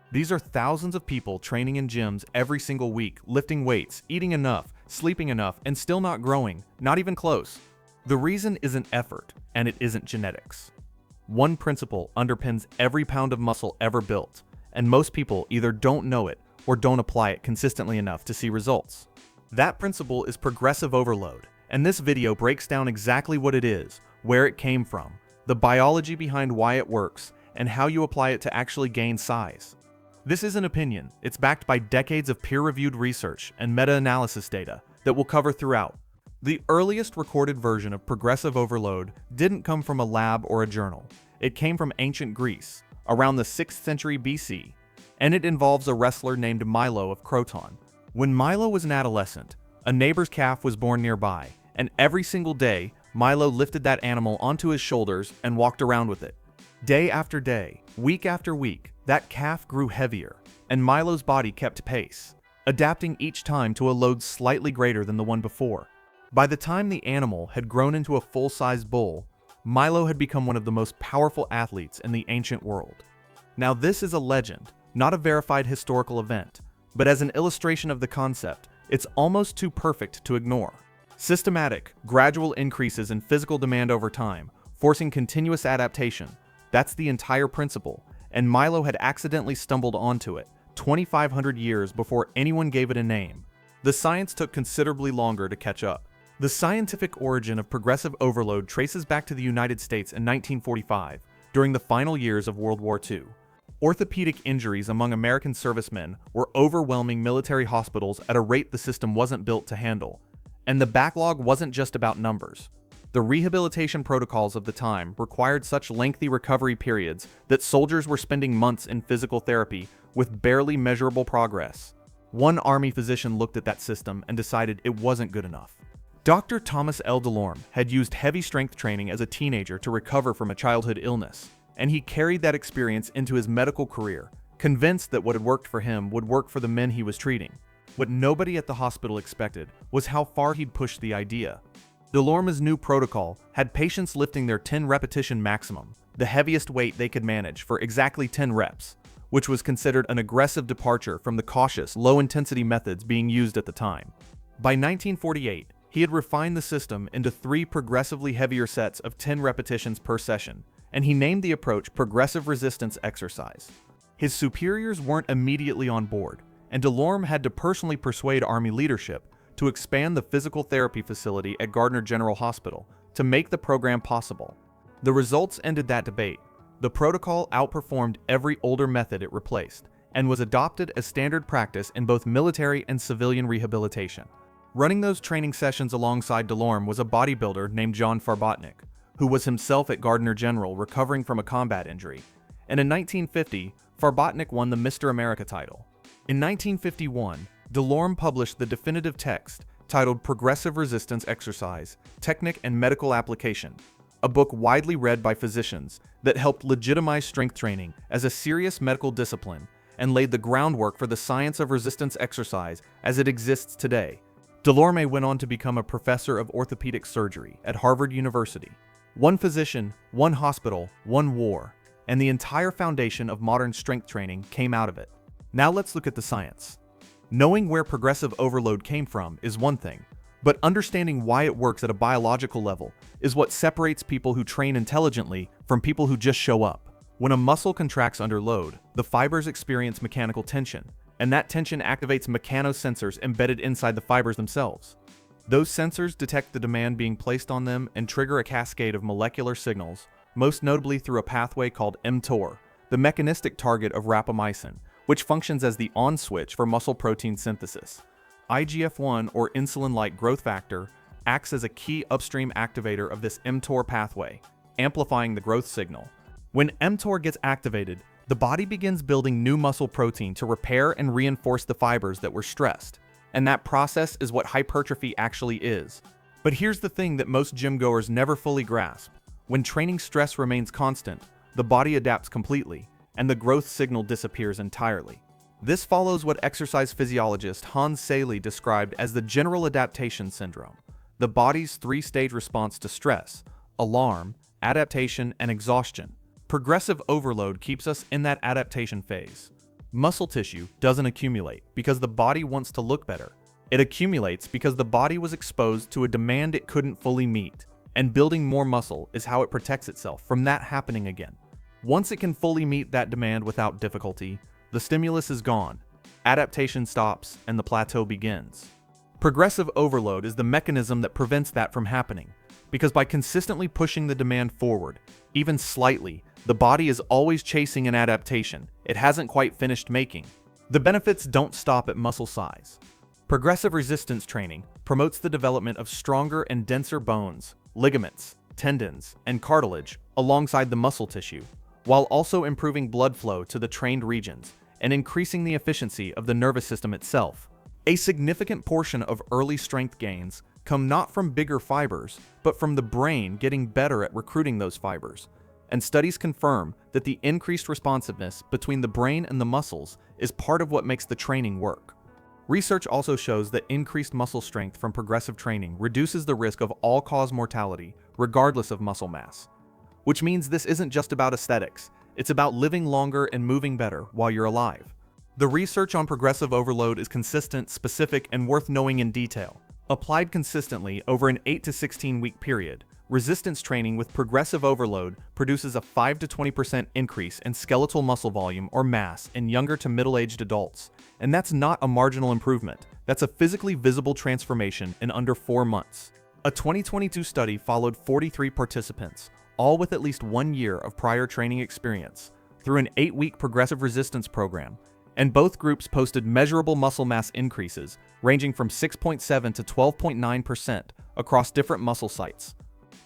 These are thousands of people training in gyms every single week, lifting weights, eating enough, sleeping enough, and still not growing, not even close. The reason isn't effort, and it isn't genetics. One principle underpins every pound of muscle ever built, and most people either don't know it or don't apply it consistently enough to see results. That principle is progressive overload, and this video breaks down exactly what it is, where it came from, the biology behind why it works, and how you apply it to actually gain size. This is an opinion. It's backed by decades of peer-reviewed research and meta-analysis data that we'll cover throughout. The earliest recorded version of progressive overload didn't come from a lab or a journal. It came from ancient Greece, around the 6th century BC, and it involves a wrestler named Milo of Croton. When Milo was an adolescent, a neighbor's calf was born nearby, and every single day, Milo lifted that animal onto his shoulders and walked around with it. Day after day, week after week, that calf grew heavier, and Milo's body kept pace, adapting each time to a load slightly greater than the one before. By the time the animal had grown into a full-sized bull, Milo had become one of the most powerful athletes in the ancient world. Now this is a legend, not a verified historical event, but as an illustration of the concept, it's almost too perfect to ignore. Systematic, gradual increases in physical demand over time, forcing continuous adaptation. That's the entire principle, and Milo had accidentally stumbled onto it 2,500 years before anyone gave it a name. The science took considerably longer to catch up. The scientific origin of progressive overload traces back to the United States in 1945, during the final years of World War II. Orthopedic injuries among American servicemen were overwhelming military hospitals at a rate the system wasn't built to handle. And the backlog wasn't just about numbers. The rehabilitation protocols of the time required such lengthy recovery periods that soldiers were spending months in physical therapy with barely measurable progress. One Army physician looked at that system and decided it wasn't good enough. Dr. Thomas L. DeLorme had used heavy strength training as a teenager to recover from a childhood illness, and he carried that experience into his medical career, convinced that what had worked for him would work for the men he was treating. What nobody at the hospital expected was how far he'd pushed the idea. DeLorme's new protocol had patients lifting their 10-repetition maximum, the heaviest weight they could manage, for exactly 10 reps, which was considered an aggressive departure from the cautious, low-intensity methods being used at the time. By 1948, he had refined the system into 3 progressively heavier sets of 10 repetitions per session, and he named the approach progressive resistance exercise. His superiors weren't immediately on board, and DeLorme had to personally persuade Army leadership to expand the physical therapy facility at Gardner General Hospital to make the program possible. The results ended that debate. The protocol outperformed every older method it replaced, and was adopted as standard practice in both military and civilian rehabilitation. Running those training sessions alongside DeLorme was a bodybuilder named John Farbotnik, who was himself at Gardner General recovering from a combat injury, and in 1950, Farbotnik won the Mr. America title. In 1951, DeLorme published the definitive text titled Progressive Resistance Exercise, Technique and Medical Application, a book widely read by physicians that helped legitimize strength training as a serious medical discipline and laid the groundwork for the science of resistance exercise as it exists today. DeLorme went on to become a professor of orthopedic surgery at Harvard University. One physician, one hospital, one war, and the entire foundation of modern strength training came out of it. Now let's look at the science. Knowing where progressive overload came from is one thing, but understanding why it works at a biological level is what separates people who train intelligently from people who just show up. When a muscle contracts under load, the fibers experience mechanical tension, and that tension activates mechanosensors embedded inside the fibers themselves. Those sensors detect the demand being placed on them and trigger a cascade of molecular signals, most notably through a pathway called mTOR, the mechanistic target of rapamycin, which functions as the on switch for muscle protein synthesis. IGF-1, or insulin-like growth factor, acts as a key upstream activator of this mTOR pathway, amplifying the growth signal. When mTOR gets activated, the body begins building new muscle protein to repair and reinforce the fibers that were stressed. And that process is what hypertrophy actually is. But here's the thing that most gym goers never fully grasp. When training stress remains constant, the body adapts completely, and the growth signal disappears entirely. This follows what exercise physiologist Hans Selye described as the general adaptation syndrome, the body's 3-stage response to stress: alarm, adaptation, and exhaustion. Progressive overload keeps us in that adaptation phase. Muscle tissue doesn't accumulate because the body wants to look better. It accumulates because the body was exposed to a demand it couldn't fully meet, and building more muscle is how it protects itself from that happening again. Once it can fully meet that demand without difficulty, the stimulus is gone, adaptation stops, and the plateau begins. Progressive overload is the mechanism that prevents that from happening, because by consistently pushing the demand forward, even slightly, the body is always chasing an adaptation it hasn't quite finished making. The benefits don't stop at muscle size. Progressive resistance training promotes the development of stronger and denser bones, ligaments, tendons, and cartilage alongside the muscle tissue, while also improving blood flow to the trained regions and increasing the efficiency of the nervous system itself. A significant portion of early strength gains come not from bigger fibers, but from the brain getting better at recruiting those fibers. And studies confirm that the increased responsiveness between the brain and the muscles is part of what makes the training work. Research also shows that increased muscle strength from progressive training reduces the risk of all-cause mortality, regardless of muscle mass. Which means this isn't just about aesthetics, it's about living longer and moving better while you're alive. The research on progressive overload is consistent, specific, and worth knowing in detail. Applied consistently over an 8 to 16 week period, resistance training with progressive overload produces a 5 to 20% increase in skeletal muscle volume or mass in younger to middle-aged adults. And that's not a marginal improvement, that's a physically visible transformation in under 4 months. A 2022 study followed 43 participants, all with at least 1 year of prior training experience, through an 8-week progressive resistance program, and both groups posted measurable muscle mass increases ranging from 6.7 to 12.9% across different muscle sites.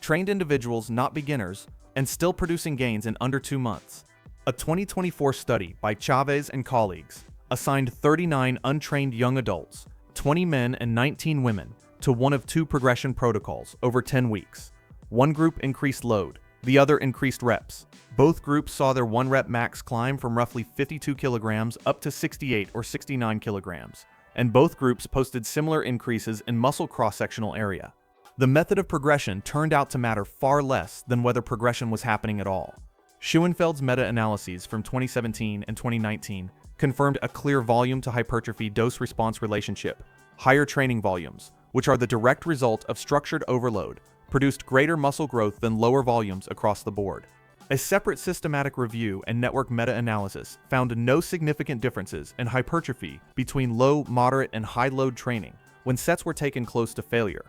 Trained individuals, not beginners, and still producing gains in under 2 months. A 2024 study by Chavez and colleagues assigned 39 untrained young adults, 20 men and 19 women, to one of 2 progression protocols over 10 weeks. One group increased load, the other increased reps. Both groups saw their 1-rep max climb from roughly 52 kilograms up to 68 or 69 kilograms, and both groups posted similar increases in muscle cross-sectional area. The method of progression turned out to matter far less than whether progression was happening at all. Schoenfeld's meta-analyses from 2017 and 2019 confirmed a clear volume to hypertrophy dose-response relationship. Higher training volumes, which are the direct result of structured overload, produced greater muscle growth than lower volumes across the board. A separate systematic review and network meta-analysis found no significant differences in hypertrophy between low, moderate, and high-load training when sets were taken close to failure.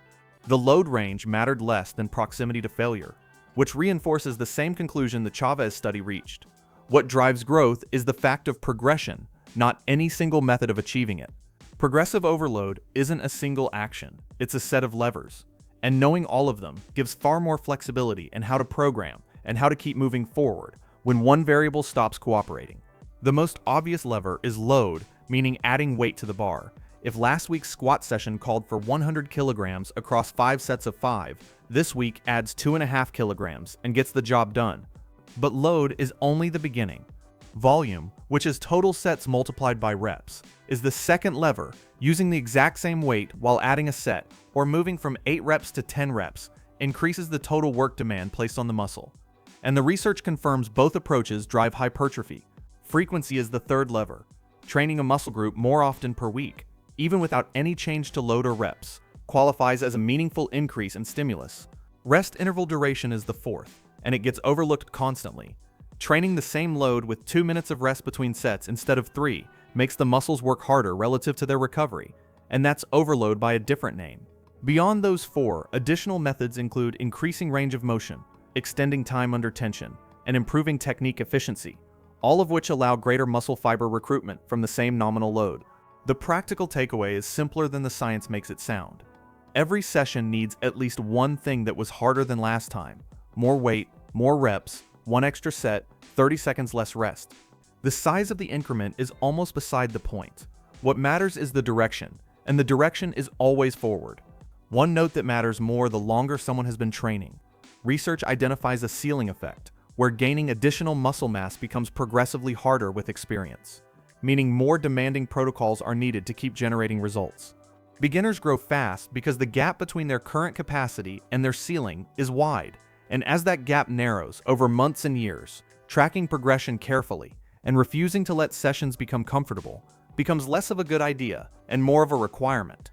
The load range mattered less than proximity to failure, which reinforces the same conclusion the Chavez study reached. What drives growth is the fact of progression, not any single method of achieving it. Progressive overload isn't a single action, it's a set of levers, and knowing all of them gives far more flexibility in how to program and how to keep moving forward when one variable stops cooperating. The most obvious lever is load, meaning adding weight to the bar. If last week's squat session called for 100 kilograms across 5 sets of 5, this week adds 2.5 kilograms and gets the job done. But load is only the beginning. Volume, which is total sets multiplied by reps, is the second lever, using the exact same weight while adding a set, or moving from 8 reps to 10 reps, increases the total work demand placed on the muscle. And the research confirms both approaches drive hypertrophy. Frequency is the third lever. Training a muscle group more often per week, even without any change to load or reps, qualifies as a meaningful increase in stimulus. Rest interval duration is the fourth, and it gets overlooked constantly. Training the same load with 2 minutes of rest between sets instead of 3 makes the muscles work harder relative to their recovery, and that's overload by a different name. Beyond those 4, additional methods include increasing range of motion, extending time under tension, and improving technique efficiency, all of which allow greater muscle fiber recruitment from the same nominal load. The practical takeaway is simpler than the science makes it sound. Every session needs at least one thing that was harder than last time: more weight, more reps, 1 extra set, 30 seconds less rest. The size of the increment is almost beside the point. What matters is the direction, and the direction is always forward. One note that matters more the longer someone has been training. Research identifies a ceiling effect, where gaining additional muscle mass becomes progressively harder with experience, meaning more demanding protocols are needed to keep generating results. Beginners grow fast because the gap between their current capacity and their ceiling is wide, and as that gap narrows over months and years, tracking progression carefully and refusing to let sessions become comfortable becomes less of a good idea and more of a requirement.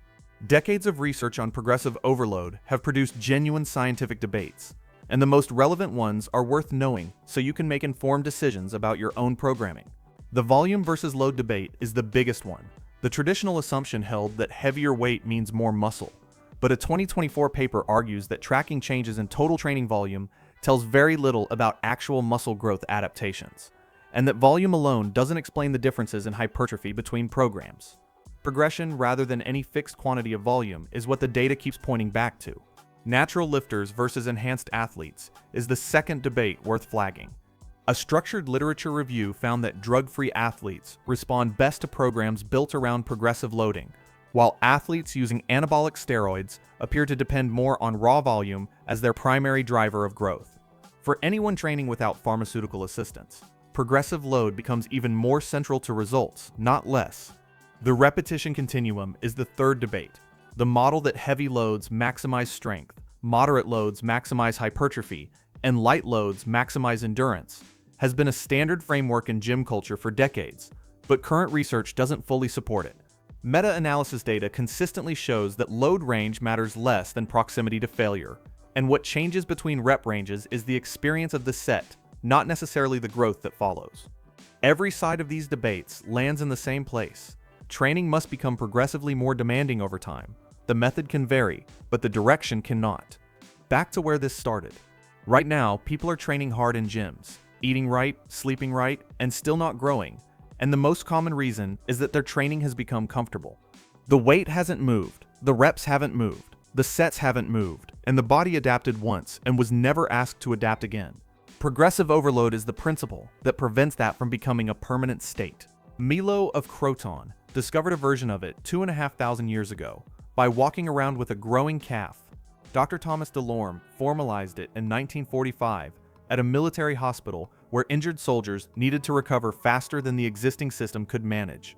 Decades of research on progressive overload have produced genuine scientific debates, and the most relevant ones are worth knowing so you can make informed decisions about your own programming. The volume versus load debate is the biggest one. The traditional assumption held that heavier weight means more muscle, but a 2024 paper argues that tracking changes in total training volume tells very little about actual muscle growth adaptations, and that volume alone doesn't explain the differences in hypertrophy between programs. Progression rather than any fixed quantity of volume is what the data keeps pointing back to. Natural lifters versus enhanced athletes is the second debate worth flagging. A structured literature review found that drug-free athletes respond best to programs built around progressive loading, while athletes using anabolic steroids appear to depend more on raw volume as their primary driver of growth. For anyone training without pharmaceutical assistance, progressive load becomes even more central to results, not less. The repetition continuum is the third debate. The model that heavy loads maximize strength, moderate loads maximize hypertrophy, and light loads maximize endurance has been a standard framework in gym culture for decades, but current research doesn't fully support it. Meta-analysis data consistently shows that load range matters less than proximity to failure, and what changes between rep ranges is the experience of the set, not necessarily the growth that follows. Every side of these debates lands in the same place. Training must become progressively more demanding over time. The method can vary, but the direction cannot. Back to where this started. Right now, people are training hard in gyms, eating right, sleeping right, and still not growing. And the most common reason is that their training has become comfortable. The weight hasn't moved, the reps haven't moved, the sets haven't moved, and the body adapted once and was never asked to adapt again. Progressive overload is the principle that prevents that from becoming a permanent state. Milo of Croton discovered a version of it 2,500 years ago by walking around with a growing calf. Dr. Thomas DeLorme formalized it in 1945 at a military hospital where injured soldiers needed to recover faster than the existing system could manage.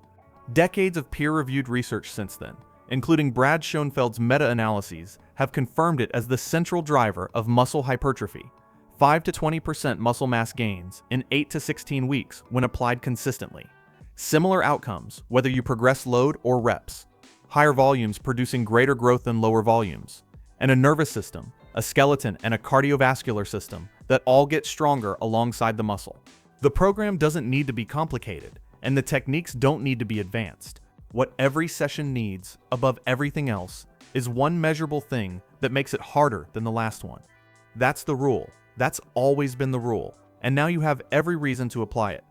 Decades of peer-reviewed research since then, including Brad Schoenfeld's meta-analyses, have confirmed it as the central driver of muscle hypertrophy. 5 to 20% muscle mass gains in 8 to 16 weeks when applied consistently. Similar outcomes, whether you progress load or reps. Higher volumes producing greater growth than lower volumes. And a nervous system, a skeleton, and a cardiovascular system that all get stronger alongside the muscle. The program doesn't need to be complicated, and the techniques don't need to be advanced. What every session needs, above everything else, is one measurable thing that makes it harder than the last one. That's the rule. That's always been the rule, and now you have every reason to apply it.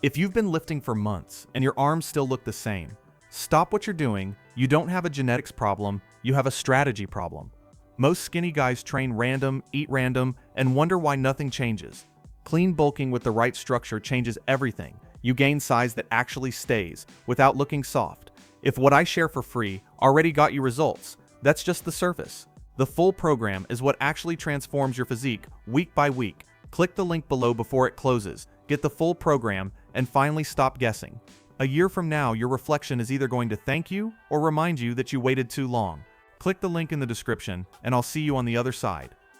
If you've been lifting for months and your arms still look the same, stop what you're doing. You don't have a genetics problem, you have a strategy problem. Most skinny guys train random, eat random, and wonder why nothing changes. Clean bulking with the right structure changes everything. You gain size that actually stays, without looking soft. If what I share for free already got you results, that's just the surface. The full program is what actually transforms your physique week by week. Click the link below before it closes, get the full program, and finally stop guessing. A year from now, your reflection is either going to thank you or remind you that you waited too long. Click the link in the description, and I'll see you on the other side.